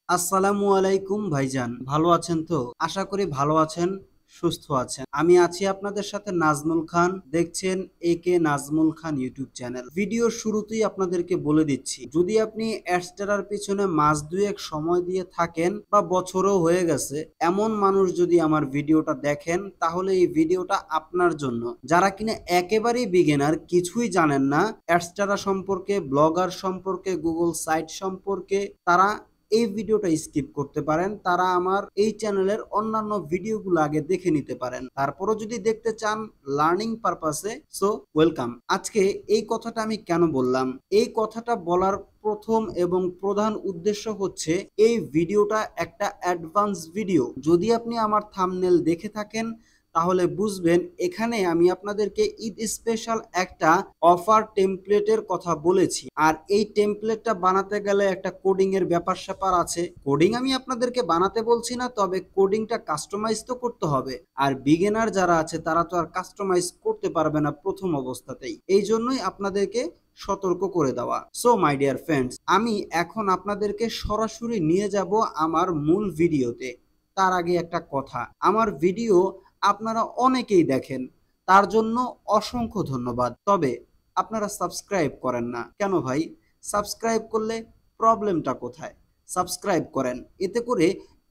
আসসালামু আলাইকুম ভাইজান, ভালো আছেন তো? আশা করি ভালো আছেন, সুস্থ আছেন। আমি আছি আপনাদের সাথে নাজমুল খান। দেখছেন একে নাজমুল খান ইউটিউব চ্যানেল। ভিডিওর শুরুতেই আপনাদেরকে বলে দিচ্ছি, যদি আপনি অ্যাডস্টারার পিছনে মাস দুয়েক সময় দিয়ে থাকেন বা বছরও হয়ে গেছে, এমন মানুষ যদি আমার ভিডিওটা দেখেন তাহলে এই ভিডিওটা আপনার জন্য। যারা কিনা একেবারেই বিগিনার, কিছুই জানেন না অ্যাডস্টারা সম্পর্কে, ব্লগার সম্পর্কে, গুগল সাইট সম্পর্কে, তারা এই ভিডিওটা স্কিপ করতে পারেন। তারা আমার এই চ্যানেলের অন্যান্য ভিডিওগুলো আগে দেখে নিতে পারেন। তারপরও যদি দেখতে চান লার্নিং পারপাসে, সো ওয়েলকাম। আজকে এই কথাটা আমি কেন বললাম, এই কথাটা বলার প্রথম এবং প্রধান উদ্দেশ্য হচ্ছে এই ভিডিওটা একটা অ্যাডভান্স ভিডিও। যদি আপনি আমার থাম্বনেল দেখে থাকেন তাহলে বুঝবেন এখানে আমি আপনাদেরকে ঈদ স্পেশাল একটা অফার টেমপ্লেটের কথা বলেছি। আর এই টেমপ্লেটটা বানাতে গেলে একটা কোডিং এর ব্যাপার স্যাপার আছে। কোডিং আমি আপনাদেরকে বানাতে বলছি না, তবে কোডিংটা কাস্টমাইজ তো করতে হবে। আর বিগিনার যারা আছে তারা তো আর কাস্টমাইজ করতে পারবে না প্রথম অবস্থাতেই। এই জন্যই আপনাদেরকে সতর্ক করে দেওয়া। সো মাই ডিয়ার ফ্রেন্ডস, আমি এখন আপনাদেরকে সরাসরি নিয়ে যাব আমার মূল ভিডিওতে। তার আগে একটা কথা, আমার ভিডিও আপনারা অনেকেই দেখেন, তার জন্য অসংখ্য ধন্যবাদ। তবে আপনারা সাবস্ক্রাইব করেন না কেন ভাই? সাবস্ক্রাইব করলে প্রবলেমটা কোথায়? সাবস্ক্রাইব করেন, এতে করে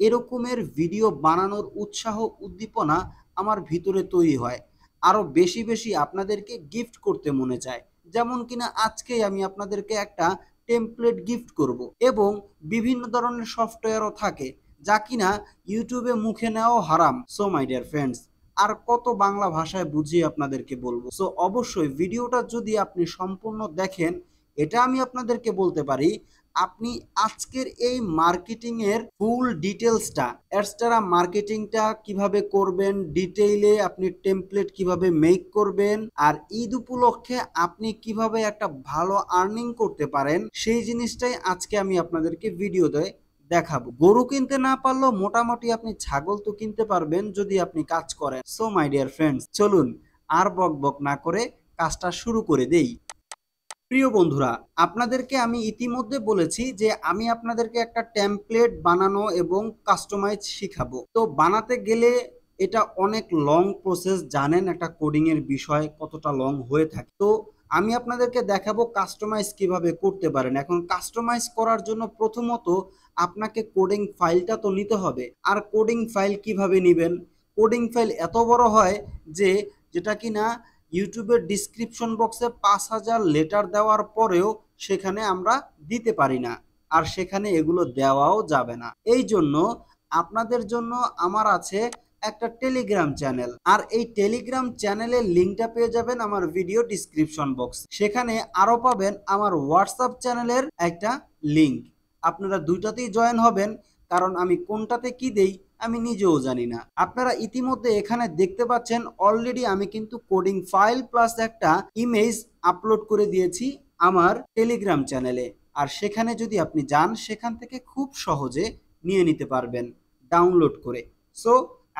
এরকমের ভিডিও বানানোর উৎসাহ উদ্দীপনা আমার ভিতরে তৈরি হয়। আরো বেশি বেশি আপনাদেরকে গিফট করতে মনে চায়। যেমন কিনা আজকেই আমি আপনাদেরকে একটা টেমপ্লেট গিফট করব, এবং বিভিন্ন ধরনের সফটওয়্যারও থাকে যা কিনা ইউটিউবে মুখে নেওয়াও হারাম। সো মাই ডিয়ার ফ্রেন্ডস, আর কত বাংলা ভাষায় বুঝিয়ে আপনাদেরকে বলবো। সো অবশ্যই ভিডিওটা যদি আপনি সম্পূর্ণ দেখেন, এটা আমি আপনাদেরকে বলতে পারি, আপনি আজকের এই মার্কেটিং এর ফুল ডিটেলসটা, এক্সট্রা মার্কেটিংটা কিভাবে করবেন, ডিটেইলে আপনি টেমপ্লেট কিভাবে মেক করবেন, আর ঈদ উপলক্ষে আপনি কিভাবে একটা ভালো আর্নিং করতে পারেন, সেই জিনিসটাই আজকে আমি আপনাদেরকে ভিডিওতে দেখাবো। গরু কিনতে না পারলেও মোটামুটি আপনি ছাগল তো কিনতে পারবেন যদি আপনি কাজ করেন। সো মাই ডিয়ার ফ্রেন্ডস, চলুন আর বক বক না করে কাজটা শুরু করে দেই। প্রিয় বন্ধুরা, আপনাদেরকে আমি ইতিমধ্যে বলেছি যে আমি আপনাদেরকে একটা টেমপ্লেট বানানো এবং কাস্টমাইজ শিখাবো। তো বানাতে গেলে এটা অনেক লং প্রসেস, জানেন একটা কোডিং এর বিষয় কতটা লং হয়ে থাকে। তো আমি আপনাদেরকে দেখাবো কাস্টমাইজ কিভাবে করতে পারেন। এখন কাস্টমাইজ করার জন্য প্রথমত আপনাকে কোডিং ফাইলটা তো নিতে হবে। আর কোডিং ফাইল কিভাবে নেবেন? কোডিং ফাইল এত বড় হয় যে, যেটা কিনা ইউটিউবের ডিসক্রিপশন বক্সে 5,000 লেটার দেওয়ার পরেও সেখানে আমরা দিতে পারি না, আর সেখানে এগুলো দেওয়াও যাবে না। এই জন্য আপনাদের জন্য আমার আছে একটা টেলিগ্রাম চ্যানেল, আর এই টেলিগ্রাম চ্যানেলের লিঙ্কটা পেয়ে যাবেন আমার ভিডিও ডিসক্রিপশন বক্স। সেখানে আরো পাবেন আমার হোয়াটসঅ্যাপ চ্যানেলের একটা লিঙ্ক। আপনারা দুইটাতেই জয়েন হবেন, কারণ আমি কোনটাতে কি দেই আমি নিজেও জানি না। আপনারা ইতিমধ্যে এখানে দেখতে পাচ্ছেন অলরেডি আমি কিন্তু কোডিং ফাইল প্লাস একটা ইমেজ আপলোড করে দিয়েছি আমার টেলিগ্রাম চ্যানেলে। আর সেখানে যদি আপনি যান, সেখান থেকে খুব সহজে নিয়ে নিতে পারবেন ডাউনলোড করে। সো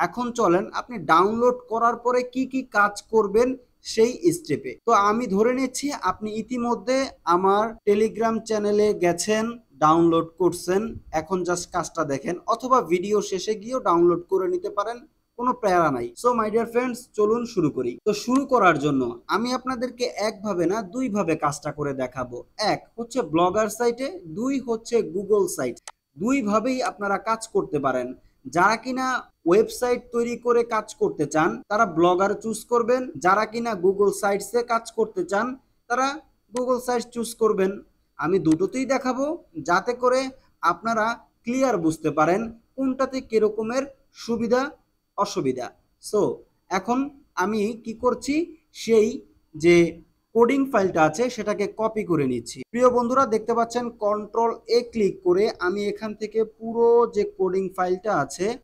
এখন চলেন আপনি ডাউনলোড করার পরে কি কি কাজ করবেন সেই স্টেপে। তো আমি ধরে নিচ্ছি আপনি ইতিমধ্যে আমার টেলিগ্রাম চ্যানেলে গেছেন, ডাউনলোড করছেন। এখন জাস্ট কাজটা দেখেন, অথবা ভিডিও শেষে গিয়েও ডাউনলোড করে নিতে পারেন, কোনো প্যারা নাই। সো মাই ডিয়ার ফ্রেন্ডস, চলুন শুরু করি। তো শুরু করার জন্য আমি আপনাদেরকে একভাবে না দুইভাবে কাজটা করে দেখাবো। এক হচ্ছে ব্লগার সাইটে, দুই হচ্ছে গুগল সাইট। দুইভাবেই আপনারা কাজ করতে পারেন। যারা কিনা ওয়েবসাইট তৈরি করে কাজ করতে চান তারা ব্লগার চুজ করবেন, যারা কিনা গুগল সাইটসে কাজ করতে চান তারা গুগল সাইট চুজ করবেন। আমি দুটোতেই দেখাবো যাতে করে আপনারা ক্লিয়ার বুঝতে পারেন কোনটাতে কিরকমের সুবিধা অসুবিধা। সো এখন আমি কি করছি, সেই যে কোডিং ফাইলটা আছে সেটাকে কপি করে নিচ্ছি। প্রিয় বন্ধুরা দেখতে পাচ্ছেন, কন্ট্রোল এ ক্লিক করে আমি এখান থেকে পুরো যে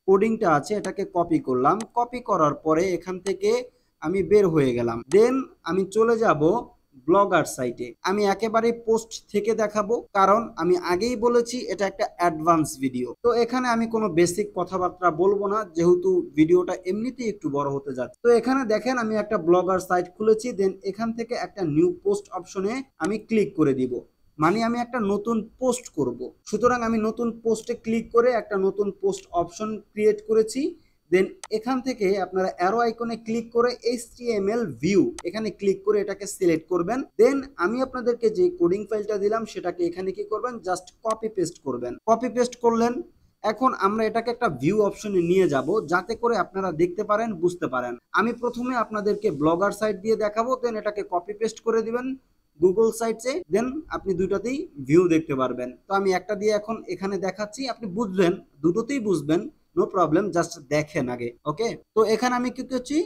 কোডিংটা আছে এটাকে কপি করলাম। কপি করার পরে এখান থেকে আমি বের হয়ে গেলাম। দেন আমি চলে যাব ব্লগার সাইটে। আমি একেবারে পোস্ট থেকে দেখাবো, কারণ আমি আগেই বলেছি এটা একটা অ্যাডভান্স ভিডিও। তো এখানে আমি কোনো বেসিক কথাবার্তা বলবো না, যেহেতু ভিডিওটা এমনিতেই একটু বড় হতে যাচ্ছে। তো এখানে দেখেন আমি একটা ব্লগার সাইট খুলেছি। দেন এখান থেকে একটা নিউ পোস্ট অপশনে আমি ক্লিক করে দিব। মানে আমি একটা নতুন পোস্ট করব। সুতরাং আমি নতুন পোস্টে ক্লিক করে একটা নতুন পোস্ট অপশন ক্রিয়েট করেছি। দেন এখান থেকে আপনারা অ্যারো আইকনে ক্লিক করে HTML ভিউ এখানে ক্লিক করে এটাকে সিলেক্ট করবেন। দেন আমি আপনাদেরকে যে কোডিং ফাইলটা দিলাম সেটাকে এখানে কি করবেন, জাস্ট কপি পেস্ট করবেন। কপি পেস্ট করলেন। এখন আমরা এটাকে একটা ভিউ অপশনে নিয়ে যাব যাতে করে আপনারা দেখতে পারেন, বুঝতে পারেন। আমি প্রথমে আপনাদেরকে ব্লগার সাইট দিয়ে দেখাবো, দেন এটাকে কপি পেস্ট করে দিবেন গুগল সাইটসে, দেন আপনি দুটোতেই ভিউ দেখতে পারবেন। তো আমি একটা দিয়ে এখন এখানে দেখাচ্ছি, আপনি বুঝবেন, দুটোতেই বুঝবেন, নো প্রবলেম, জাস্ট দেখেন আগে। ওকে, তো এখানে আমি কি করছি,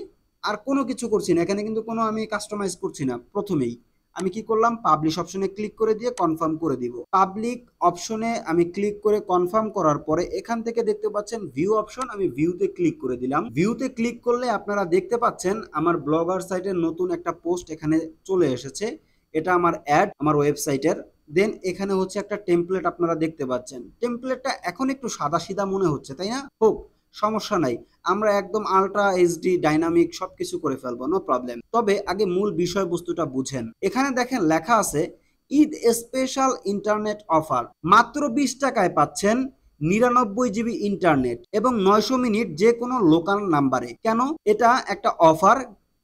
আর কোনো কিছু করছি না, এখানে কিন্তু কোনো আমি কাস্টমাইজ করছি না। প্রথমেই আমি কি করলাম, পাবলিশ অপশনে ক্লিক করে দিয়ে কনফার্ম করে দিব। পাবলিক অপশনে আমি ক্লিক করে কনফার্ম করার পরে এখান থেকে দেখতে পাচ্ছেন ভিউ অপশন, আমি ভিউতে ক্লিক করে দিলাম। ভিউতে ক্লিক করলে আপনারা দেখতে পাচ্ছেন আমার ব্লগার সাইটের নতুন একটা পোস্ট এখানে চলে এসেছে। এটা আমার অ্যাড আমার ওয়েবসাইটের। দেন এখানে হচ্ছে একটা টেমপ্লেট আপনারা দেখতে পাচ্ছেন। টেমপ্লেটটা এখন একটু সাদাসিধা মনে হচ্ছে, তাই না? হোক, সমস্যা নাই, আমরা একদম আলট্রা এইচডি ডাইনামিক সবকিছু করে ফেলবো, নো প্রবলেম। তবে আগে মূল বিষয়বস্তুটা বুঝেন। এখানে দেখেন লেখা আছে ঈদ স্পেশাল ইন্টারনেট অফার, মাত্র 20 টাকায় পাচ্ছেন 99 জিবি ইন্টারনেট এবং 900 মিনিট যে কোনো লোকাল নাম্বারে। কেন? এটা একটা অফার,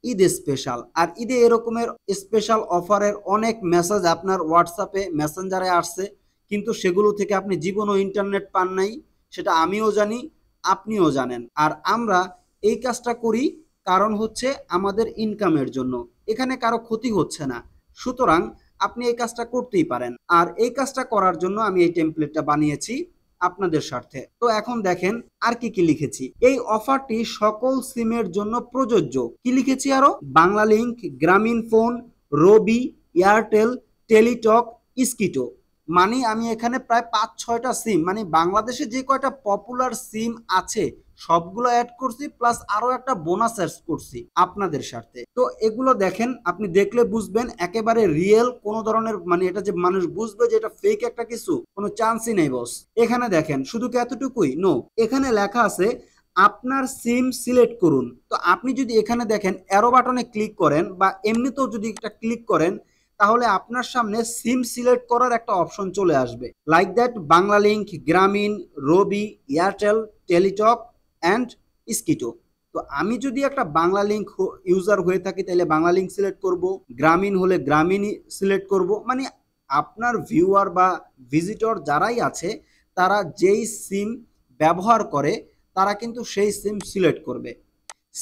ঈদ স্পেশাল। আর ঈদে এরকমের স্পেশাল অফারের অনেক মেসেজ আপনার হোয়াটসঅ্যাপে মেসেঞ্জারে আসছে, কিন্তু সেগুলো থেকে আপনি জীবনও ইন্টারনেট পান নাই, সেটা আমিও জানি, আপনিও জানেন। আর আমরা এই কাজটা করি কারণ হচ্ছে আমাদের ইনকামের জন্য, এখানে কারো ক্ষতি হচ্ছে না। সুতরাং আপনি এই কাজটা করতেই পারেন। আর এই কাজটা করার জন্য আমি এই টেমপ্লেটটা বানিয়েছি আপনাদের স্বার্থে। তো এখন দেখেন আর কি কি লিখেছি। এই অফারটি সকল সিমের জন্য প্রযোজ্য। কি লিখেছি আরো? বাংলালিংক, গ্রামীণ ফোন, রবি, এয়ারটেল, টেলিটক, স্কিটো। মানে আমি এখানে প্রায় 5-6টা সিম, মানে বাংলাদেশে যে কয়টা পপুলার সিম আছে সবগুলো অ্যাড করছি, প্লাস আরো একটা বোনাস অ্যাড করছি আপনাদের স্বার্থে। তো এগুলো দেখেন, আপনি দেখলে বুঝবেন একেবারে রিয়েল, কোন ধরনের মানে এটা যে মানুষ বুঝবে যে এটা ফেক একটা কিছু, কোনো চান্সই নেই বস। এখানে দেখেন শুধু কি এতটুকুই? নো, এখানে লেখা আছে আপনার সিম সিলেক্ট করুন। তো আপনি যদি এখানে দেখেন অ্যারো বাটনে ক্লিক করেন বা এমনিতেও যদি একটা ক্লিক করেন, তাহলে আপনার সামনে সিম সিলেক্ট করার একটা অপশন চলে আসবে, লাইক দ্যাট বাংলালিংক, গ্রামীণ, রবি, এয়ারটেল, টেলিটক অ্যান্ড স্কিটো। তো আমি যদি একটা বাংলালিংক ইউজার হয়ে থাকি তাহলে বাংলালিংক সিলেক্ট করব, গ্রামীণ হলে গ্রামীণ সিলেক্ট করব। মানে আপনার ভিউয়ার বা ভিজিটর যারাই আছে তারা যেই সিম ব্যবহার করে তারা কিন্তু সেই সিম সিলেক্ট করবে।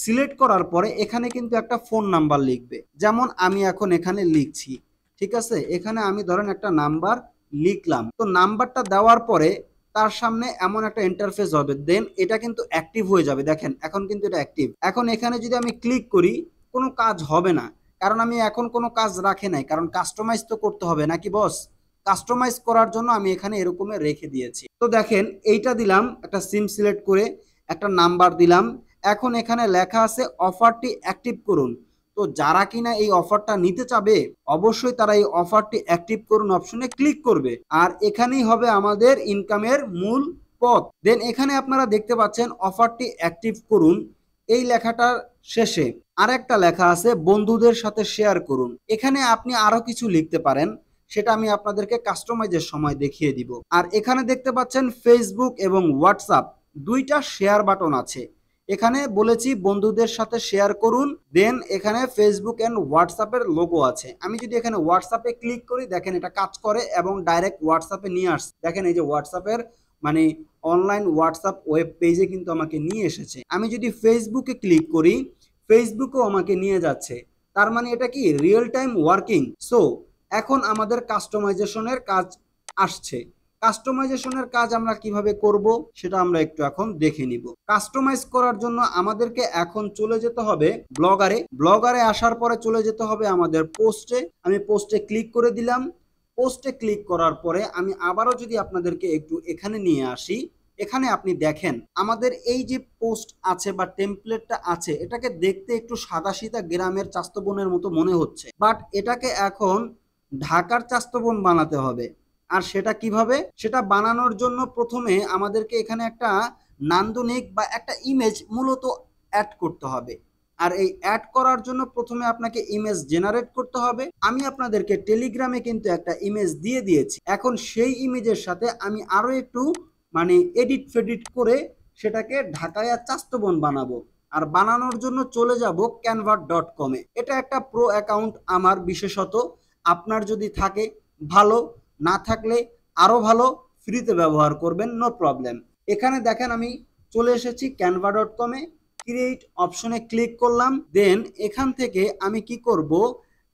সিলেক্ট করার পরে এখানে কিন্তু একটা ফোন নাম্বার লিখবে, যেমন আমি এখন এখানে লিখছি, ঠিক আছে? এখানে আমি ধরেন একটা নাম্বার লিখলাম। তো নাম্বারটা দেওয়ার পরে তার সামনে এমন একটা ইন্টারফেস হবে, দেন এটা কিন্তু অ্যাক্টিভ হয়ে যাবে। দেখেন এখন কিন্তু এটা অ্যাক্টিভ। এখন এখানে যদি আমি ক্লিক করি কোনো কাজ হবে না, কারণ আমি এখন কোনো কাজ রাখে নাই, কারণ কাস্টমাইজ তো করতে হবে নাকি বস? কাস্টমাইজ করার জন্য আমি এখানে এরকমের রেখে দিয়েছি। তো দেখেন এইটা দিলাম, একটা সিম সিলেক্ট করে একটা নাম্বার দিলাম। এখন এখানে লেখা আছে অফারটি অ্যাক্টিভ করুন। তো যারা কিনা এই অফারটা নিতে চাবে অবশ্যই তারা এই অফারটি অ্যাক্টিভ করুন অপশনে ক্লিক করবে। আর এখানেই হবে আমাদের ইনকামের মূল পথ। দেন এখানে আপনারা দেখতে পাচ্ছেন অফারটি অ্যাক্টিভ করুন, এই লেখাটার শেষে আরেকটা লেখা আছে বন্ধুদের সাথে শেয়ার করুন। এখানে আপনি আরো কিছু লিখতে পারেন, সেটা আমি আপনাদেরকে কাস্টমাইজের সময় দেখিয়ে দিব। আর এখানে দেখতে পাচ্ছেন ফেসবুক এবং হোয়াটসঅ্যাপ দুইটা শেয়ার বাটন আছে। এখানে বলেছি বন্ধুদের সাথে শেয়ার করুন, দেন এখানে ফেসবুক এন্ড হোয়াটসঅ্যাপের লোগো আছে। আমি যদি এখানে হোয়াটসঅ্যাপে ক্লিক করি দেখেন এটা কাজ করে এবং ডাইরেক্ট হোয়াটসঅ্যাপে নিয়ে আসছে। দেখেন এই যে হোয়াটসঅ্যাপের মানে অনলাইন হোয়াটসঅ্যাপ ওয়েব পেজে কিন্তু আমাকে নিয়ে এসেছে। আমি যদি ফেসবুকে ক্লিক করি ফেসবুকও আমাকে নিয়ে যাচ্ছে। তার মানে এটা কি রিয়েল টাইম ওয়ার্কিং। সো এখন আমাদের কাস্টমাইজেশনের কাজ আসছে। কাস্টমাইজেশনের কাজ আমরা কিভাবে করব সেটা আমরা একটু এখন দেখে নিব। কাস্টমাইজ করার জন্য আমাদেরকে এখন চলে যেতে হবে ব্লগারে। ব্লগারে আসার পরে চলে যেতে হবে আমাদের পোস্টে। আমি পোস্টে ক্লিক করে দিলাম। পোস্টে ক্লিক করার পরে আমি আবারও যদি আপনাদেরকে একটু এখানে নিয়ে আসি, এখানে আপনি দেখেন আমাদের এই যে পোস্ট আছে বা টেমপ্লেটটা আছে এটাকে দেখতে একটু সাদাসিধা গ্রামের চাস্তবনের মতো মনে হচ্ছে, বাট এটাকে এখন ঢাকার চাস্তবন বানাতে হবে। আর সেটা কিভাবে? সেটা বানানোর জন্য প্রথমে আমাদেরকে এখানে একটা নান্দনিক বা একটা ইমেজ মূলত অ্যাড করতে হবে। আর এই অ্যাড করার জন্য প্রথমে আপনাকে ইমেজ জেনারেট করতে হবে। আমি আপনাদেরকে টেলিগ্রামে কিন্তু একটা ইমেজ দিয়ে দিয়েছি। এখন সেই ইমেজের সাথে আমি আরো একটু মানে এডিট ফেডিট করে সেটাকে ঢাকায়া চাস্তবন বানাবো। আর বানানোর জন্য চলে যাব canva.com-এ। এটা একটা প্রো অ্যাকাউন্ট আমার, বিশেষত আপনার যদি থাকে ভালো, না থাকলে আরো ভালো, ফ্রিতে ব্যবহার করবেন, নো প্রবলেম। এখানে দেখেন আমি চলে এসেছি canva.com-এ, ক্রিয়েট অপশনে ক্লিক করলাম। দেন এখান থেকে আমি কি করব,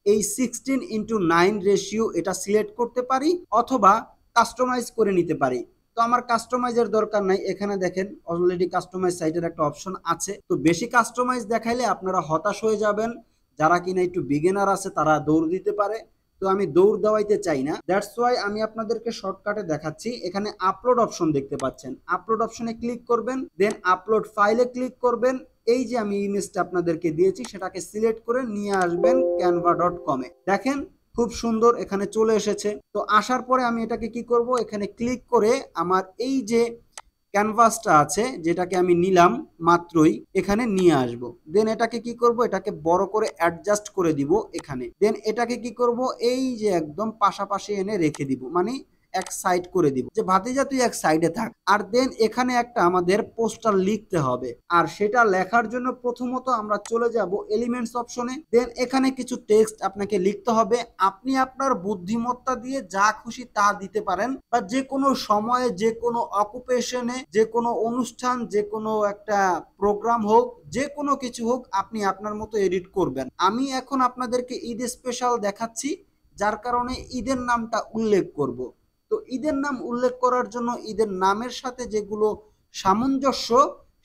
এই 16:9 রেশিও এটা সিলেক্ট করতে পারি অথবা কাস্টমাইজ করে নিতে পারি। তো আমার কাস্টমাইজের দরকার নাই। এখানে দেখেন অলরেডি কাস্টমাইজ সাইটের একটা অপশন আছে। তো বেশি কাস্টমাইজ দেখাইলে আপনারা হতাশ হয়ে যাবেন। যারা কিনা একটু বিগিনার আছে তারা দৌড় দিতে পারে। তো আমি দৌড় দেওয়াইতে চাই না, দ্যাটস ওয়াই আমি আপনাদেরকে শর্টকাটে দেখাচ্ছি। এখানে আপলোড অপশন দেখতে পাচ্ছেন, আপলোড অপশনে ক্লিক করবেন, দেন আপলোড ফাইলে ক্লিক করবেন। এই যে আমি ইমেজটা আপনাদেরকে দিয়েছি সেটাকে সিলেক্ট করে নিয়ে আসবেন canva.com-এ। দেখেন খুব সুন্দর এখানে চলে এসেছে। তো আসার পরে আমি এটাকে কি করব, এখানে ক্লিক করে আমার এই যে ক্যানভাসটা আছে যেটাকে আমি নিলাম মাত্রই, এখানে নিয়ে আসব। দেন এটাকে কি করব, এটাকে বড় করে অ্যাডজাস্ট করে দিব এখানে। দেন এটাকে কি করব, এই যে একদম পাশাপাশি এনে রেখে দিব, মানে এক সাইড করে দিব, যে ভাতিজা তুই এক সাইডে থাক। আর দেন এখানে একটা আমাদের পোস্টার লিখতে হবে। আর সেটা লেখার জন্য প্রথমত আমরা চলে যাব এলিমেন্টস অপশনে। দেন এখানে কিছু টেক্সট আপনাকে লিখতে হবে। আপনি আপনার বুদ্ধিমত্তা দিয়ে যা খুশি তা দিতে পারেন, বা যে কোনো সময়ে, যে কোনো অকুপেশনে, যে কোনো অনুষ্ঠান, যে কোনো একটা প্রোগ্রাম হোক, যে কোনো কিছু হোক, আপনি আপনার মতো এডিট করবেন। আমি এখন আপনাদেরকে ঈদ স্পেশাল দেখাচ্ছি, যার কারণে ঈদের নামটা উল্লেখ করব। তো ঈদের নাম উল্লেখ করার জন্য ঈদের নামের সাথে যেগুলো সামঞ্জস্য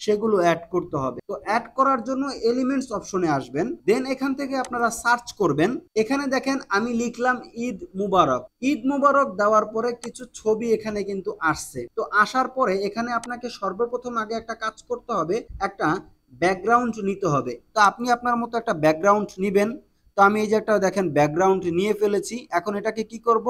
সেগুলো অ্যাড করতে হবে। তো অ্যাড করার জন্য এলিমেন্টস অপশনে আসবেন। দেন এখান থেকে আপনারা সার্চ করবেন। এখানে দেখেন আমি লিখলাম ঈদ মুবারক। ঈদ মুবারক দেওয়ার পরে কিছু ছবি এখানে কিন্তু আসছে। তো আসার পরে এখানে আপনাকে সর্বপ্রথম আগে একটা কাজ করতে হবে, একটা ব্যাকগ্রাউন্ড নিতে হবে। তো আপনি আপনার মতো একটা ব্যাকগ্রাউন্ড নিবেন। তো আমি এই যে একটা দেখেন ব্যাকগ্রাউন্ড নিয়ে ফেলেছি। এখন এটাকে কি করব,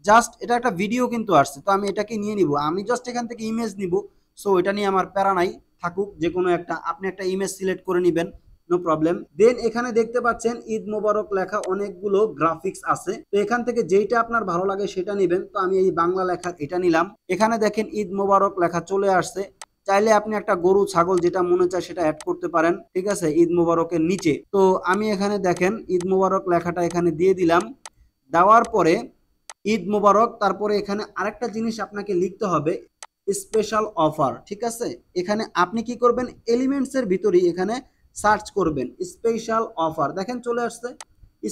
জাস্ট এটা একটা ভিডিও কিন্তু আসছে, তো আমি এটাকে নিয়ে নিব। আমি জাস্ট এখান থেকে ইমেজ নিব। সো এটা নিয়ে আমার প্যারা নাই, থাকুক যে কোনো একটা। আপনি একটা ইমেজ সিলেক্ট করে নেবেন, নো প্রবলেম। দেন এখানে দেখতে পাচ্ছেন ঈদ মোবারক লেখা অনেকগুলো গ্রাফিক্স আছে। তো এখান থেকে যেইটা আপনার ভালো লাগে সেটা নেবেন। তো আমি এই বাংলা লেখা এটা নিলাম। এখানে দেখেন ঈদ মোবারক লেখা চলে আসছে। চাইলে আপনি একটা গরু, ছাগল যেটা মনে চায় সেটা অ্যাড করতে পারেন, ঠিক আছে, ঈদ মোবারকের নিচে। তো আমি এখানে দেখেন ঈদ মোবারক লেখাটা এখানে দিয়ে দিলাম। দেওয়ার পরে ঈদ মোবারক, তারপরে এখানে আরেকটা জিনিস আপনাকে লিখতে হবে, স্পেশাল অফার, ঠিক আছে। এখানে আপনি কি করবেন, এলিমেন্টস এর ভিতরেই এখানে সার্চ করবেন স্পেশাল অফার। দেখেন চলে আসছে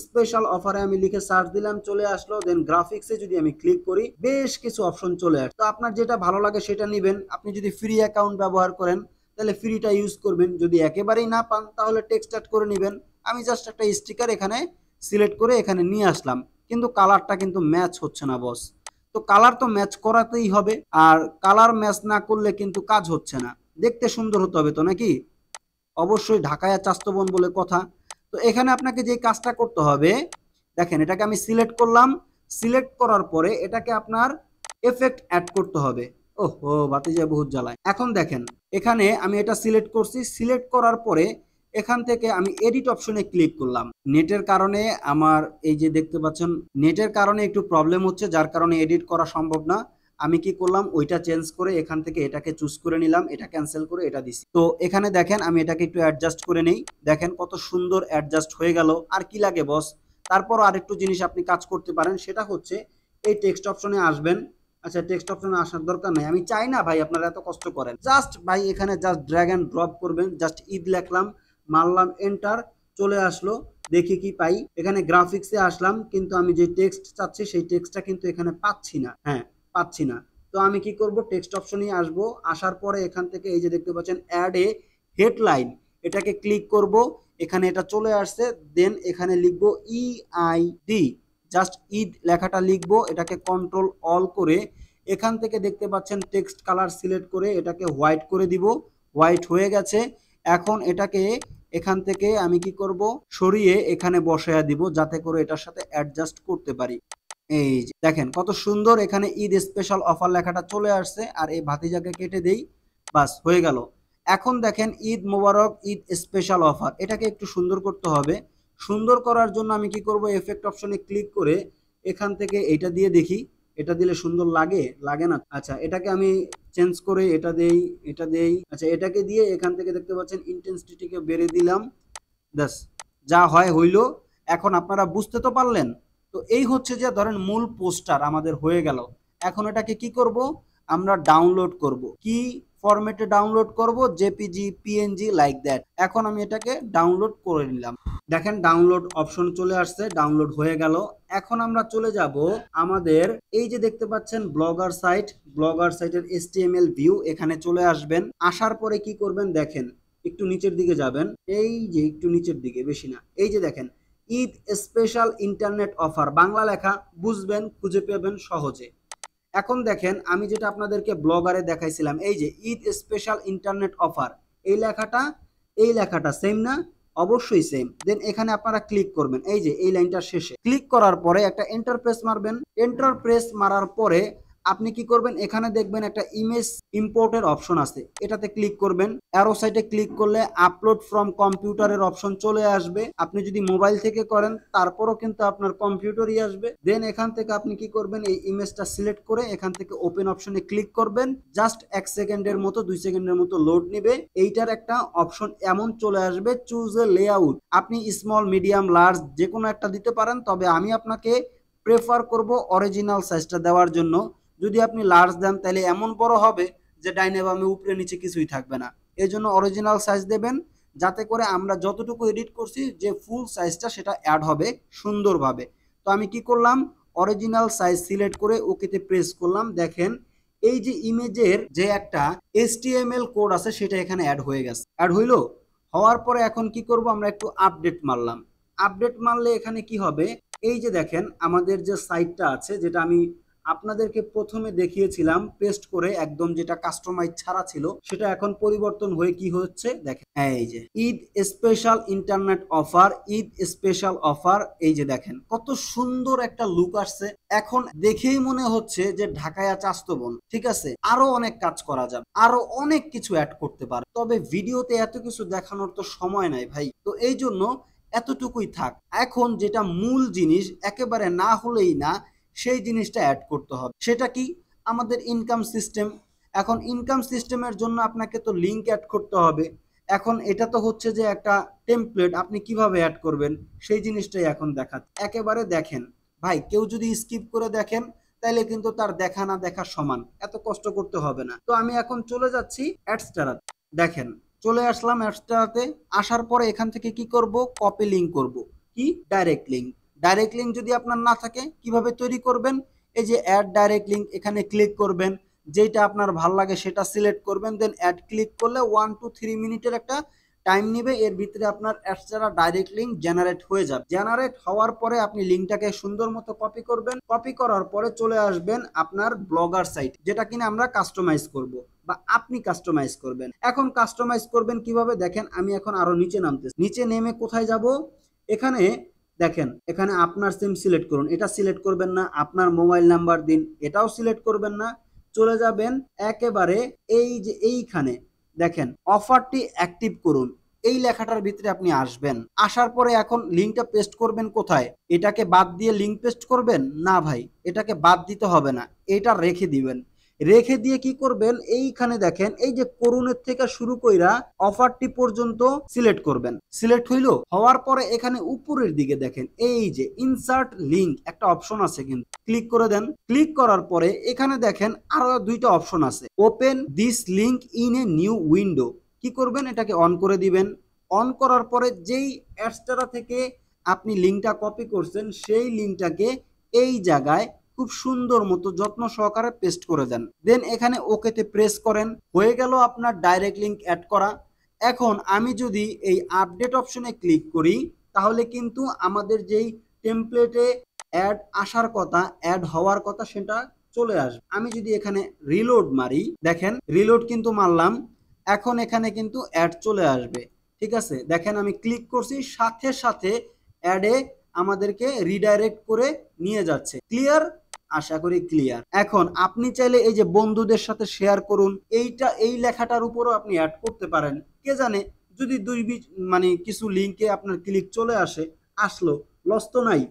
স্পেশাল অফারে, আমি লিখে সার্চ দিলাম, চলে আসলো। দেন গ্রাফিক্সে যদি আমি ক্লিক করি, বেশ কিছু অপশন চলে আসে। তো আপনার যেটা ভালো লাগে সেটা নেবেন। আপনি যদি ফ্রি অ্যাকাউন্ট ব্যবহার করেন তাহলে ফ্রিটা ইউজ করবেন, যদি একেবারেই না পান তাহলে টেক্সট অ্যাড করে নেবেন। আমি জাস্ট একটা স্টিকার এখানে সিলেক্ট করে এখানে নিয়ে আসলাম, কিন্তু কালারটা কিন্তু ম্যাচ হচ্ছে না বস। তো কালার তো ম্যাচ করাতেই হবে, আর কালার ম্যাচ না করলে কিন্তু কাজ হচ্ছে না। দেখতে সুন্দর হতে হবে তো নাকি, অবশ্যই ঢাকায়া চাস্তবন বলে কথা। তো এখানে আপনাকে যে কাজটা করতে হবে, দেখেন এটাকে আমি সিলেক্ট করলাম। সিলেক্ট করার পরে এটাকে আপনার এফেক্ট অ্যাড করতে হবে। ওহো, বাতিজা বহুত জ্বালায়। এখন দেখেন এখানে আমি এটা সিলেক্ট করছি। সিলেক্ট করার পরে এখান থেকে আমি এডিট অপশনে ক্লিক করলাম। নেটের কারণে আমার এই যে দেখতে পাচ্ছেন, নেটের কারণে একটু প্রবলেম হচ্ছে, যার কারণে এডিট করা সম্ভব না। আমি কি করলাম, ওইটা চেঞ্জ করে এখান থেকে এটাকে চুজ করে নিলাম, এটা ক্যান্সেল করে এটা দিছি। তো এখানে দেখেন আমি এটাকে একটু অ্যাডজাস্ট করে নেই। দেখেন কত সুন্দর অ্যাডজাস্ট হয়ে গেল। আর কি লাগে বস। তারপর আরেকটু জিনিস আপনি কাজ করতে পারেন, সেটা হচ্ছে এই টেক্সট অপশনে আসবেন। আচ্ছা, টেক্সট অপশনে আসার দরকার নাই, আমি চাই না ভাই আপনারা এত কষ্ট করেন। জাস্ট ভাই এখানে জাস্ট ড্র্যাগ এন্ড ড্রপ করবেন। জাস্ট ঈদ লিখলাম, মারলাম এন্টার, চলে আসলো। দেখি কি পাই। এখানে গ্রাফিক্সে আসলাম, কিন্তু আমি যে টেক্সট চাচ্ছি সেই টেক্সটটা কিন্তু এখানে পাচ্ছি না। হ্যাঁ, পাচ্ছি না। তো আমি কি করব, টেক্সট অপশনে আসবো। আসার পরে এখান থেকে এই যে দেখতে পাচ্ছেন অ্যাড এ হেডলাইন, এটাকে ক্লিক করব। এখানে এটা চলে আসছে। দেন এখানে লিখবো EID, জাস্ট ঈদ লেখাটা লিখবো। এটাকে কন্ট্রোল অল করে এখান থেকে দেখতে পাচ্ছেন টেক্সট কালার সিলেক্ট করে এটাকে হোয়াইট করে দিব। হোয়াইট হয়ে গেছে। এখন এটাকে এখান থেকে আমি কি করব, সরিয়ে এখানে বসায়া দিব, যাতে করে এটার সাথে অ্যাডজাস্ট করতে পারি। এই যে দেখেন কত সুন্দর এখানে ঈদ স্পেশাল অফার লেখাটা চলে আসছে। আর এই ভাতিজাকে কেটে দেই, বাস হয়ে গেল। এখন দেখেন ঈদ মোবারক, ঈদ স্পেশাল অফার, এটাকে একটু সুন্দর করতে হবে। সুন্দর করার জন্য আমি কি করব, এফেক্ট অপশনে ক্লিক করে এখান থেকে এটা দিয়ে দেখি, এটা দিলে সুন্দর লাগে, লাগে না? আচ্ছা, এটাকে আমি চেঞ্জ করে এটা দেই, এটা দেই। আচ্ছা, এটাকে দিয়ে এখান থেকে দেখতে পাচ্ছেন ইন্টেন্সিটিকে বেড়ে দিলাম। ব্যাস, যা হয় হইল। এখন আপনারা বুঝতে তো পারলেন। তো এই হচ্ছে যে ধরেন মূল পোস্টার আমাদের হয়ে গেল। এখন এটাকে কি করব, আমরা ডাউনলোড করব। কি ফরম্যাটে ডাউনলোড করব? JPG, PNG, like that. এখন আমি এটাকে ডাউনলোড করে নিলাম। দেখেন ডাউনলোড অপশন চলে আসছে, ডাউনলোড হয়ে গেল। এখন আমরা চলে যাব আমাদের এই যে দেখতে পাচ্ছেন ব্লগার সাইট, ব্লগার সাইটের HTML ভিউ, এখানে চলে আসবেন। আসার পরে কি করবেন দেখেন, একটু নিচের দিকে যাবেন, এই যে একটু নিচের দিকে, বেশি না, এই যে দেখেন Eid special internet offer, Bangla লেখা, বুঝবেন, খুঁজে পাবেন সহজে। এখন দেখেন আমি যেটা আপনাদেরকে ব্লগারে দেখাইছিলাম, এই যে ঈদ স্পেশাল ইন্টারনেট অফার, এই লেখাটা, এই লেখাটা সেম না? অবশ্যই সেম। দেন এখানে আপনারা ক্লিক করবেন, এই যে এই লাইনটার শেষে ক্লিক করার পরে একটা এন্টার প্রেস মারবেন। এন্টার প্রেস মারার পরে আপনি কি করবেন, এখানে দেখবেন একটা ইমেজ ইম্পোর্টের অপশন আছে, এটাতে ক্লিক করবেন। অ্যারো সাইটে ক্লিক করলে আপলোড ফ্রম কম্পিউটারের অপশন চলে আসবে। আপনি যদি মোবাইল থেকে করেন তারপরও কিন্তু আপনার কম্পিউটারই আসবে। দেন এখান থেকে আপনি কি করবেন, এই ইমেজটা সিলেক্ট করে এখান থেকে ওপেন অপশনে ক্লিক করবেন। জাস্ট 1 সেকেন্ডের মতো, 2 সেকেন্ডের মতো লোড নিবে। এইটার একটা অপশন এমন চলে আসবে, চুজ এ লেআউট। আপনি স্মল, মিডিয়াম, লার্জ যে কোনো একটা দিতে পারেন, তবে আমি আপনাকে প্রেফার করব অরিজিনাল সাইজটা দেওয়ার জন্য। যদি আপনি লার্জ দেন তাহলে এমন বড় হবে যে ডাইনে বামে উপরে নিচে কিছুই থাকবে না। এই জন্য অরিজিনাল সাইজ দেবেন, যাতে করে আমরা যতটুকু এডিট করছি যে ফুল সাইজটা সেটা অ্যাড হবে সুন্দরভাবে। তো আমি কি করলাম, অরিজিনাল সাইজ সিলেক্ট করে ওকেতে প্রেস করলাম। দেখেন এই যে ইমেজের যে একটা HTML কোড আছে সেটা এখানে অ্যাড হয়ে গেছে। অ্যাড হইলো, হওয়ার পরে এখন কি করব, আমরা একটু আপডেট মারলাম। আপডেট মারলে এখানে কি হবে, এই যে দেখেন আমাদের যে সাইটটা আছে, যেটা আমি আপনাদেরকে প্রথমে দেখিয়েছিলাম পেস্ট করে একদম, যেটা কাস্টমাইজ ছাড়া ছিল, সেটা এখন পরিবর্তন হয়ে কি হচ্ছে দেখেন, এই যে Eid special internet offer, Eid special offer. এই যে দেখেন কত সুন্দর একটা লুক আসছে। এখন দেখেই মনে হচ্ছে যে ঢাকায় আছে আস্ত বোন। ঠিক আছে, আরো অনেক কাজ করা যাবে, আরো অনেক কিছু অ্যাড করতে পারে, তবে ভিডিওতে এত কিছু দেখানোর তো সময় নাই ভাই। তো এই জন্য এতটুকুই থাক। এখন যেটা মূল জিনিস, একেবারে না হলেই না, সেই জিনিসটা অ্যাড করতে হবে। সেটা কি, আমাদের ইনকাম সিস্টেম। এখন ইনকাম সিস্টেমের জন্য আপনাকে তো লিঙ্ক অ্যাড করতে হবে। এখন এটা তো হচ্ছে যে একটা টেমপ্লেট, আপনি কিভাবে অ্যাড করবেন সেই জিনিসটাই এখন দেখাচ্ছে। একেবারে দেখেন ভাই, কেউ যদি স্কিপ করে দেখেন তাহলে কিন্তু তার দেখা না দেখা সমান, এত কষ্ট করতে হবে না। তো আমি এখন চলে যাচ্ছি অ্যাডস্টারাতে। দেখেন চলে আসলাম অ্যাডস্টারাতে। আসার পরে এখান থেকে কি করব, কপি লিঙ্ক করব। কি, ডাইরেক্ট লিঙ্ক। ডাইরেক্ট লিঙ্ক যদি আপনার না থাকে কিভাবে তৈরি করবেন, এই যে অ্যাড ডাইরেক্ট লিঙ্ক, এখানে ক্লিক করবেন, যেটা আপনার ভাল লাগে সেটা সিলেক্ট করবেন। দেন অ্যাড ক্লিক করলে 1 to 3 মিনিটের একটা টাইম নিবে, এর ভিতরে আপনার অ্যাডস ছাড়া ডাইরেক্ট লিঙ্ক জেনারেট হয়ে যাবে। জেনারেট হওয়ার পরে আপনি লিঙ্কটাকে সুন্দর মতো কপি করবেন। কপি করার পরে চলে আসবেন আপনার ব্লগার সাইট, যেটা কিনা আমরা কাস্টমাইজ করব বা আপনি কাস্টমাইজ করবেন। এখন কাস্টমাইজ করবেন কিভাবে দেখেন, আমি এখন আরো নিচে নামতেছি। নিচে নেমে কোথায় যাব, এখানে দেখেন, এখানে আপনার সিম সিলেক্ট করুন, এটা সিলেক্ট করবেন না। আপনার মোবাইল নাম্বার দিন, এটাও সিলেক্ট করবেন না। চলে যাবেন একেবারে এই যে এইখানে দেখেন অফারটি অ্যাক্টিভ করুন, এই লেখাটার ভিতরে আপনি আসবেন। আসার পরে এখন লিঙ্কটা পেস্ট করবেন কোথায়, এটাকে বাদ দিয়ে লিঙ্ক পেস্ট করবেন না ভাই, এটাকে বাদ দিতে হবে না, এটা রেখে দিবেন। রেখে দিয়ে কি করবেন, এইখানে দেখেন এই যে করুণের থেকে শুরু কইরা অফারটি পর্যন্ত সিলেক্ট করবেন। সিলেক্ট হইলো, হওয়ার পরে এখানে উপরের দিকে দেখেন এই যে ইনসার্ট লিঙ্ক একটা অপশন আছে, কিন্তু ক্লিক করে দেন। ক্লিক করার পরে এখানে দেখেন আরো দুইটা অপশন আছে, open this link in a new window. কি করবেন, এটাকে অন করে দিবেন। অন করার পরে যেই অ্যাডস্টারা থেকে আপনি লিঙ্কটা কপি করছেন সেই লিঙ্কটাকে এই জায়গায় খুব সুন্দর মতো যত্ন সহকারে পেস্ট করে দেন। দেন এখানে ওকেতে প্রেস করেন, হয়ে গেল আপনার ডাইরেক্ট লিঙ্ক অ্যাড করা। এখন আমি যদি এই আপডেট অপশনে ক্লিক করি, তাহলে কিন্তু আমাদের যেই টেমপ্লেটে অ্যাড আসার কথা, অ্যাড হওয়ার কথা, সেটা চলে আসবে। আমি যদি এখানে রিলোড মারি, দেখেন রিলোড কিন্তু মারলাম, এখন এখানে কিন্তু অ্যাড চলে আসবে। ঠিক আছে, দেখেন আমি ক্লিক করছি, সাথে সাথে অ্যাডে আমাদেরকে রিডাইরেক্ট করে নিয়ে যাচ্ছে। ক্লিয়ার? আশা করি ক্লিয়ার। এখন আপনি চাইলে এই যে বন্ধুদের সাথে শেয়ার করুন, এই লেখাটার উপরও আপনি অ্যাড করতে পারেন। কে জানে যদি মানে কিছু লিঙ্কে আপনার ক্লিক চলে আসলো, লস তো নাই।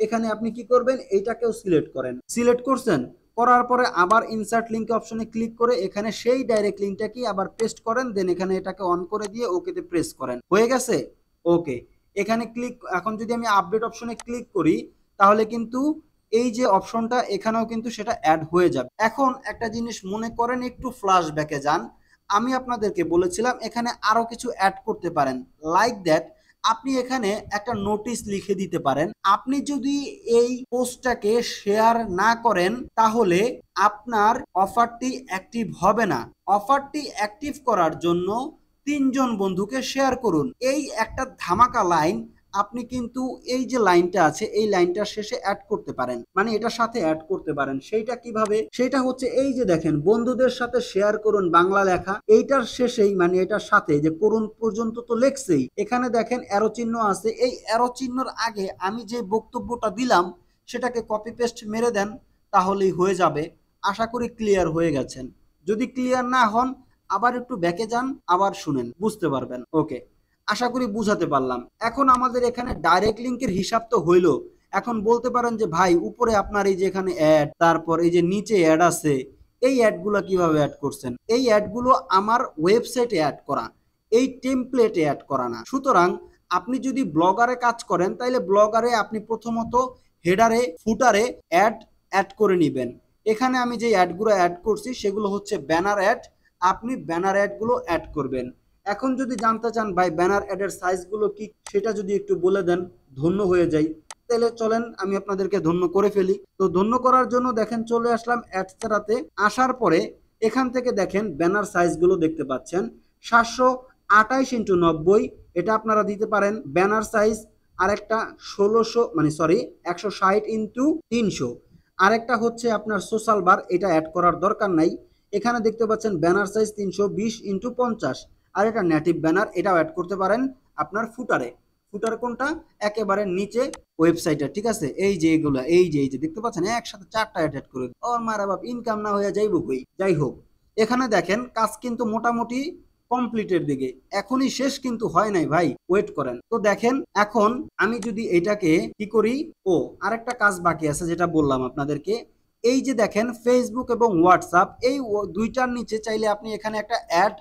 এখানে আপনি কি করবেন, এইটাকেও সিলেক্ট করেন। সিলেক্ট করছেন, করার পরে আবার ইনসার্ট লিঙ্ক অপশনে ক্লিক করে এখানে সেই ডাইরেক্ট লিঙ্কটাকে আবার পেস্ট করেন, দেন এখানে এটাকে অন করে দিয়ে ওকেতে প্রেস করেন। হয়ে গেছে? ওকে। এখানে ক্লিক, এখন যদি আমি আপডেট অপশনে ক্লিক করি তাহলে কিন্তু এই যে অপশনটা এখানেও কিন্তু সেটা অ্যাড হয়ে যাবে। এখন একটা জিনিস মনে করেন, একটু ফ্ল্যাশব্যাকে যান। আমি আপনাদেরকে বলেছিলাম এখানে আরো কিছু অ্যাড করতে পারেন, লাইক দ্যাট আপনি এখানে একটা নোটিশ লিখে দিতে পারেন। আপনি যদি এই পোস্টটাকে শেয়ার না করেন তাহলে আপনার অফারটি অ্যাক্টিভ হবে না। অফারটি অ্যাক্টিভ করার জন্য 3 জন বন্ধুকে শেয়ার করুন। এই একটা ধামাকা লাইন আপনি কিন্তু এই যে লাইনটা আছে এই লাইনটার শেষে অ্যাড করতে পারেন, মানে এটার সাথে অ্যাড করতে পারেন। সেইটা কিভাবে? সেটা হচ্ছে এই যে দেখেন, বন্ধুদের সাথে শেয়ার করুন বাংলা লেখা, এইটার শেষেই মানে এটার সাথে যে করুন পর্যন্ত তো লেখছেই, এখানে দেখেন অ্যারো চিহ্ন আছে। এই অ্যারো চিহ্নর আগে আমি যে বক্তব্যটা দিলাম সেটাকে কপি পেস্ট মেরে দেন, তাহলেই হয়ে যাবে। আশা করি ক্লিয়ার হয়ে গেছেন। যদি ক্লিয়ার না হন আবার একটু ব্যাকে যান, আবার শুনেন, বুঝতে পারবেন। ওকে, আশা করি বুঝাতে পারলাম। এখন আমাদের এখানে ডাইরেক্ট লিঙ্কের হিসাব তো হইলো। এখন বলতে পারেন যে ভাই উপরে আপনার এই যে এখানে অ্যাড, তারপর এই যে নিচে অ্যাড আছে, এই অ্যাডগুলো কিভাবে অ্যাড করছেন? এই অ্যাডগুলো আমার ওয়েবসাইটে অ্যাড করা, এই টেমপ্লেটে অ্যাড করা না। সুতরাং আপনি যদি ব্লগারে কাজ করেন তাহলে ব্লগারে আপনি প্রথমত হেডারে ফুটারে অ্যাড করে নেবেন। এখানে আমি যে অ্যাডগুলো অ্যাড করছি সেগুলো হচ্ছে ব্যানার অ্যাড, আপনি ব্যানার অ্যাডগুলো অ্যাড করবেন। এখন যদি জানতে চান ভাই ব্যানার অ্যাডের সাইজগুলো কি, সেটা যদি একটু বলে দেন ধন্য হয়ে যাই। তাহলে চলেন আমি আপনাদেরকে ধন্য করে ফেলি। তো ধন্য করার জন্য দেখেন চলে আসলাম অ্যাডসেরাতে। আসার পরে এখান থেকে দেখেন ব্যানার সাইজগুলো দেখতে পাচ্ছেন 728x90, এটা আপনারা দিতে পারেন ব্যানার সাইজ। আরেকটা 160x300, আরেকটা হচ্ছে আপনার সোশ্যাল বার, এটা অ্যাড করার দরকার নাই। এখানে দেখতে পাচ্ছেন ব্যানার সাইজ 320x50, আর এটা নেটিভ ব্যানার, এটাও অ্যাড করতে পারেন আপনার ফুটারে। ফুটার কোনটা? একেবারে নিচে ওয়েবসাইটে, ঠিক আছে? এই যে এগুলো এই যে দেখতে পাচ্ছেন একসাথে 4টা অ্যাড করে ওর মারা বাপ, ইনকাম না হয়ে যাইব কই। যাই হোক, এখানে দেখেন কাজ কিন্তু মোটামুটি কমপ্লিটের দিকে, এখনই শেষ কিন্তু হয় নাই ভাই, ওয়েট করেন। তো দেখেন এখন আমি যদি এটাকে কি করি, ও আরেকটা কাজ বাকি আছে যেটা বললাম আপনাদেরকে। এই যে দেখেন ফেসবুক এবং হোয়াটসঅ্যাপ, এই দুইটার নিচে চাইলে আপনি এখানে একটা অ্যাড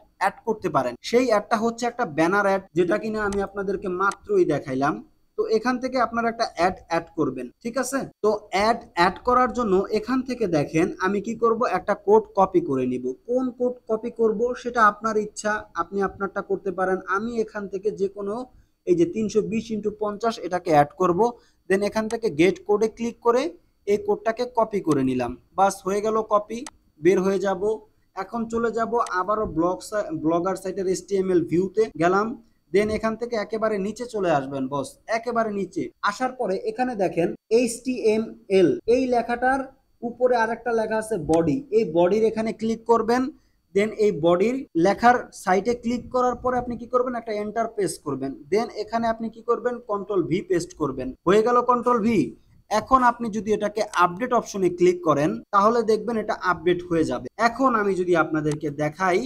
করতে পারেন। সেই অ্যাডটা হচ্ছে একটা ব্যানার অ্যাড, যেটা কিনা আমি আপনাদেরকে মাত্রই দেখাইলাম। তো এখান থেকে আপনারা একটা অ্যাড করবেন, ঠিক আছে? তো অ্যাড করার জন্য এখান থেকে দেখেন আমি কি করব, একটা কোড কপি করে নিব। কোন কোড কপি করব সেটা আপনার ইচ্ছা, আপনি আপনারটা করতে পারেন। আমি এখান থেকে যে কোনো এই যে 320x50 এটাকে অ্যাড করব। দেন এখান থেকে গেট কোডে ক্লিক করে এই কোডটাকে কপি করে নিলাম, বাস হয়ে গেল কপি। বের হয়ে যাব। এখন চলে যাব আবারও ব্লগার সাইটের HTML ভিউতে গেলাম। দেন এখান থেকে একেবারে নিচে চলে আসবেন বস, একেবারে নিচে আসার পরে এখানে দেখেন HTML, এই লেখাটার উপরে আরেকটা লেখা আছে বডি, এই বডির এখানে ক্লিক করবেন। দেন এই বডির লেখার সাইটে ক্লিক করার পরে আপনি কি করবেন, একটা এন্টার প্রেস করবেন। দেন এখানে আপনি কি করবেন, কন্ট্রোল-V পেস্ট করবেন। হয়ে গেল কন্ট্রোল-V। এখন আপনি যদি এটাকে আপডেট অপশনে ক্লিক করেন তাহলে দেখবেন এটা আপডেট হয়ে যাবে। এখন আমি যদি আপনাদেরকে দেখাই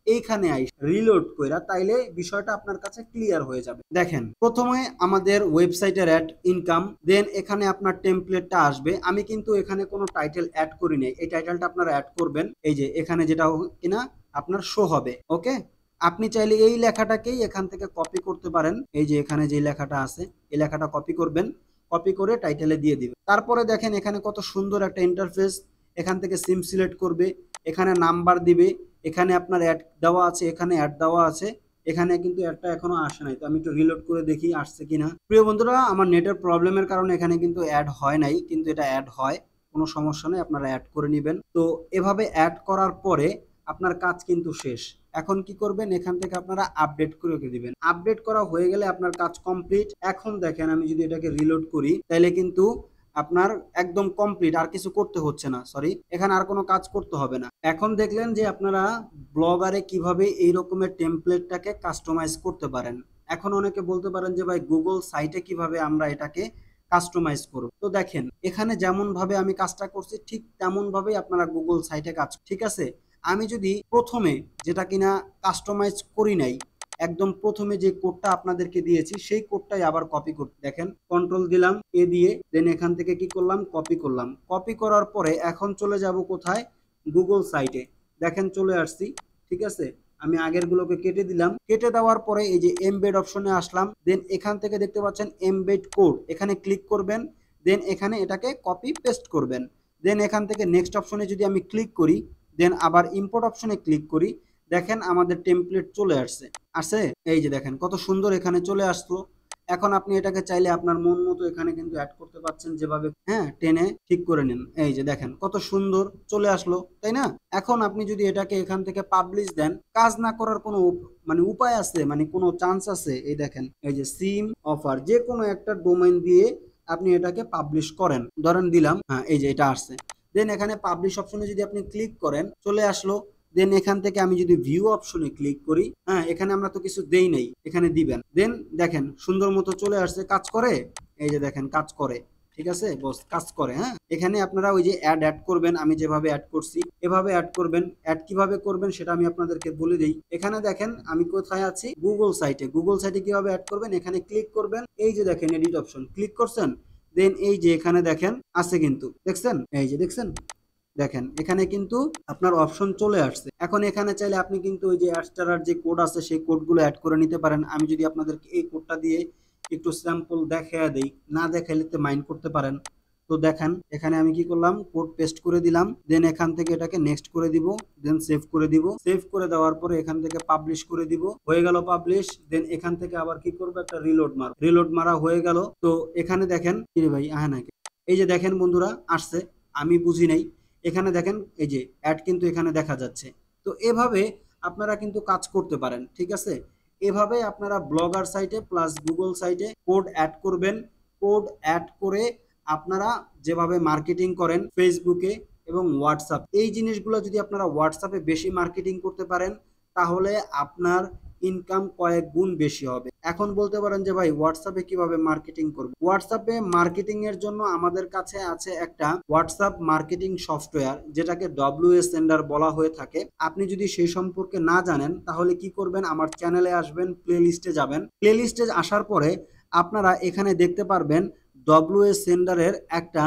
এইখানে রিলোড কইরা, তাইলে বিষয়টা আপনার কাছে ক্লিয়ার হয়ে যাবে। দেখেন প্রথমে আমাদের ওয়েবসাইটের অ্যাড ইনকাম, দেন এখানে আপনার টেমপ্লেটটা আসবে। আমি কিন্তু এখানে কোনো টাইটেল অ্যাড করি নাই, এই টাইটেলটা আপনারা অ্যাড করবেন। এই যে এখানে যেটা কিনা আপনার শো হবে। ওকে, আপনি চাইলে এই লেখাটাকেই এখান থেকে কপি করতে পারেন। এই যে এখানে যে লেখাটা আছে এই লেখাটা কপি করবেন, কপি করে টাইটেলে দিয়ে দিবেন। তারপরে দেখেন এখানে কত সুন্দর একটা ইন্টারফেস। এখান থেকে সিম সিলেক্ট করবে, এখানে নাম্বার দিবে, এখানে আপনার অ্যাড দেওয়া আছে, এখানে অ্যাড দেওয়া আছে। এখানে কিন্তু অ্যাডটা এখনো আসে নাই, তো আমি একটু রিলোড করে দেখি আসছে কিনা। প্রিয় বন্ধুরা, আমার নেটের প্রবলেমের কারণে এখানে কিন্তু অ্যাড হয় নাই, কিন্তু এটা অ্যাড হয়, কোনো সমস্যা নেই, আপনারা অ্যাড করে নেবেন। তো এভাবে অ্যাড করার পরে আপনার কাজ কিন্তু শেষ। এখন কি করবেন, এখান থেকে আপনারা আপডেট করে রেখে দিবেন। আপডেট করা হয়ে গেলে আপনার কাজ কমপ্লিট। এখন দেখেন আমি যদি এটাকে রিলোড করি তাহলে কিন্তু আপনার একদম কমপ্লিট, আর কিছু করতে হচ্ছে না। সরি, এখানে আর কোনো কাজ করতে হবে না। এখন দেখলেন যে আপনারা ব্লগারে কিভাবে এই রকমের টেমপ্লেটটাকে কাস্টমাইজ করতে পারেন। এখন অনেকে বলতে পারেন যে ভাই গুগল সাইটে কিভাবে আমরা এটাকে কাস্টমাইজ করব। তো দেখেন এখানে যেমন ভাবে আমি কাজটা করছি ঠিক তেমন ভাবেই আপনারা গুগল সাইটে কাজ, ঠিক আছে। আমি যদি প্রথমে যেটা কিনা কাস্টমাইজ করি নাই, একদম প্রথমে যে কোডটা আপনাদেরকে দিয়েছি সেই কোডটাই আবার কপি করতে, দেখেন কন্ট্রোল দিলাম এ দিয়ে, দেন এখান থেকে কি করলাম, কপি করলাম। কপি করার পরে এখন চলে যাব কোথায়, গুগল সাইটে। দেখেন চলে আসছি, ঠিক আছে। আমি আগের গুলোকে কেটে দিলাম, কেটে দেওয়ার পরে এই যে এমবেড অপশনে আসলাম, দেন এখান থেকে দেখতে পাচ্ছেন এমবেড কোড, এখানে ক্লিক করবেন, দেন এখানে এটাকে কপি পেস্ট করবেন। দেন এখান থেকে নেক্সট অপশনে যদি আমি ক্লিক করি, দেন আবার ইম্পোর্ট অপশনে ক্লিক করি, দেখেন আমাদের টেমপ্লেট চলে আসছে। এই যে দেখেন কত সুন্দর এখানে চলে আসলো। এখন আপনি এটাকে চাইলে আপনার মন মতো এখানে কিন্তু অ্যাড করতে পারছেন, যেভাবে হ্যাঁ টেনে ঠিক করে নিন। এই যে দেখেন কত সুন্দর চলে আসলো, তাই না। এখন আপনি যদি এটাকে এখান থেকে পাবলিশ দেন, কাজ না করার কোনো মানে উপায় আছে, মানে কোনো চান্স আছে? এই দেখেন এই যে সিম অফার, যে কোনো একটা ডোমেইন দিয়ে আপনি এটাকে পাবলিশ করেন, ধরেন দিলাম, হ্যাঁ এই যে এটা আসছে। দেন এখানে পাবলিশ অপশনে যদি আপনি ক্লিক করেন, চলে আসলো। দেন এখান থেকে আমি যদি ভিউ অপশনে ক্লিক করি, হ্যাঁ এখানে আমরা তো কিছু দেই নাই, এখানে দিবেন। দেন দেখেন সুন্দর মতো চলে আসছে, কাজ করে। এই যে দেখেন কাজ করে, ঠিক আছে বস, কাজ করে। হ্যাঁ এখানে আপনারা ওই যে অ্যাড করবেন, আমি যেভাবে অ্যাড করছি এভাবে অ্যাড করবেন। অ্যাড কিভাবে করবেন সেটা আমি আপনাদেরকে বলে দিই। এখানে দেখেন আমি কোথায় আছি, গুগল সাইটে। গুগল সাইটে কিভাবে অ্যাড করবেন, এখানে ক্লিক করবেন, এই যে দেখেন এডিট অপশন ক্লিক করছেন। দেন এই যে এখানে দেখেন আছে কিন্তু, দেখছেন, এই যে দেখছেন, দেখেন এখানে কিন্তু আপনার অপশন চলে আসছে। এখন এখানে চাইলে আপনি কিন্তু ওই যে অ্যাডস্টারার যে কোড আছে সেই কোডগুলো অ্যাড করে নিতে পারেন। আমি যদি আপনাদেরকে এই কোডটা দিয়ে একটু স্যাম্পল দেখাইয়া দেই, না দেখাইলে তো মাইন্ড করতে পারেন। তো দেখেন এখানে আমি কি করলাম, কোড পেস্ট করে দিলাম। দেন এখান থেকে এটাকে নেক্সট করে দিব, দেন সেভ করে দিব। সেভ করে দেওয়ার পরে এখান থেকে পাবলিশ করে দিব, হয়ে গেল পাবলিশ। দেন এখান থেকে আবার কি করবো, একটা রিলোড মারা হয়ে গেল। তো এখানে দেখেন কি রে ভাই, আহে নাকি, এই যে দেখেন বন্ধুরা আসছে, আমি বুঝি নাই। এখানে দেখেন এই যে অ্যাড কিন্তু এখানে দেখা যাচ্ছে। তো এভাবে আপনারা কিন্তু কাজ করতে পারেন, ঠিক আছে। এভাবে আপনারা ব্লগার সাইটে প্লাস গুগল সাইটে কোড অ্যাড করবেন। কোড অ্যাড করে আপনারা যেভাবে মার্কেটিং করেন ফেসবুকে এবং হোয়াটসঅ্যাপ, এই জিনিসগুলো যদি আপনারা হোয়াটসঅ্যাপে বেশি মার্কেটিং করতে পারেন, তাহলে আপনার ইনকাম কয়েক গুণ বেশি হবে। এখন বলতে পারেন যে ভাই হোয়াটসঅ্যাপে কিভাবে মার্কেটিং করব। হোয়াটসঅ্যাপে মার্কেটিং এর জন্য আমাদের কাছে আছে একটা হোয়াটসঅ্যাপ মার্কেটিং সফটওয়্যার, যেটাকে WS সেন্ডার বলা হয়ে থাকে। আপনি যদি সেই সম্পর্কে না জানেন তাহলে কি করবেন, আমার চ্যানেলে আসবেন, প্লে লিস্টে যাবেন। প্লে লিস্টে আসার পরে আপনারা এখানে দেখতে পারবেন WS সেন্ডারের একটা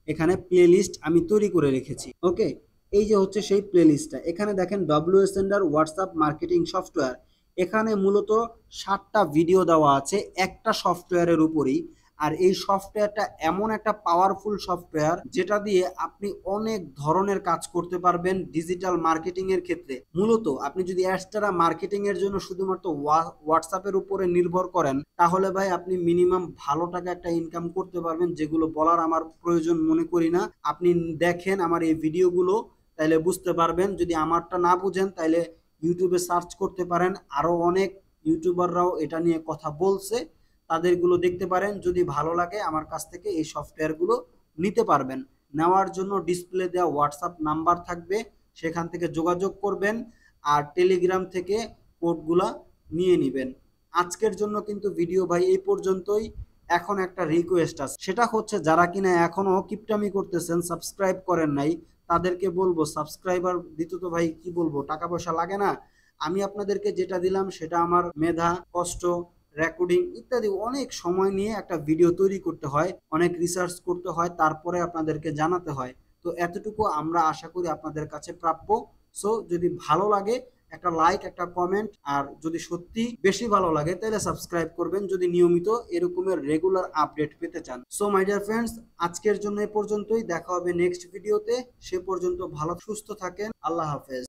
এখানে প্লে লিস্ট আমি তৈরি করে রেখেছি। ওকে, এই যে হচ্ছে সেই প্লে লিস্টটা। এখানে দেখেন WS sender WhatsApp marketing software. এখানে মূলত 7টা ভিডিও দেওয়া আছে একটা সফটওয়্যারের উপরই। আর এই সফটওয়্যারটা এমন একটা পাওয়ারফুল সফটওয়্যার, যেটা দিয়ে আপনি অনেক ধরনের কাজ করতে পারবেন ডিজিটাল মার্কেটিং এর ক্ষেত্রে। মূলত আপনি যদি এক্সট্রা মার্কেটিং এর জন্য শুধুমাত্র হোয়াটসঅ্যাপের উপরে নির্ভর করেন, তাহলে ভাই আপনি মিনিমাম ভালো টাকা একটা ইনকাম করতে পারবেন, যেগুলো বলার আমার প্রয়োজন মনে করি না। আপনি দেখেন আমার এই ভিডিওগুলো, তাইলে বুঝতে পারবেন। যদি আমারটা না বুঝেন তাইলে ইউটিউবে সার্চ করতে পারেন, আরো অনেক ইউটিউবাররাও এটা নিয়ে কথা বলছে, তাদেরগুলো দেখতে পারেন। যদি ভালো লাগে আমার কাছ থেকে এই সফটওয়্যারগুলো নিতে পারবেন। নেওয়ার জন্য ডিসপ্লে দেওয়া হোয়াটসঅ্যাপ নাম্বার থাকবে, সেখান থেকে যোগাযোগ করবেন, আর টেলিগ্রাম থেকে কোডগুলা নিয়ে নেবেন। আজকের জন্য কিন্তু ভিডিও ভাই এই পর্যন্তই। এখন একটা রিকোয়েস্ট আছে, সেটা হচ্ছে যারা কিনা এখনো কিপটামি করতেছেন, সাবস্ক্রাইব করেন নাই, তাদেরকে বলবো সাবস্ক্রাইবার দিতে তো ভাই কি বলবো, টাকা পয়সা লাগে না। আমি আপনাদেরকে যেটা দিলাম সেটা আমার মেধা, কষ্ট, রেকর্ডিং ইত্যাদি অনেক সময় নিয়ে একটা ভিডিও তৈরি করতে হয়, অনেক রিসার্চ করতে হয়, তারপরে আপনাদেরকে জানাতে হয়। তো এতটুকু আমরা আশা করি আপনাদের কাছে প্রাপ্য। সো যদি ভালো লাগে একটা লাইক, একটা কমেন্ট, আর যদি সত্যি বেশি ভালো লাগে তাহলে সাবস্ক্রাইব করবেন, যদি নিয়মিত এরকমের রেগুলার আপডেট পেতে চান। সো মাই ডিয়ার ফ্রেন্ডস, আজকের জন্য এ পর্যন্তই। দেখা হবে নেক্সট ভিডিওতে। সে পর্যন্ত ভালো সুস্থ থাকেন। আল্লাহ হাফেজ।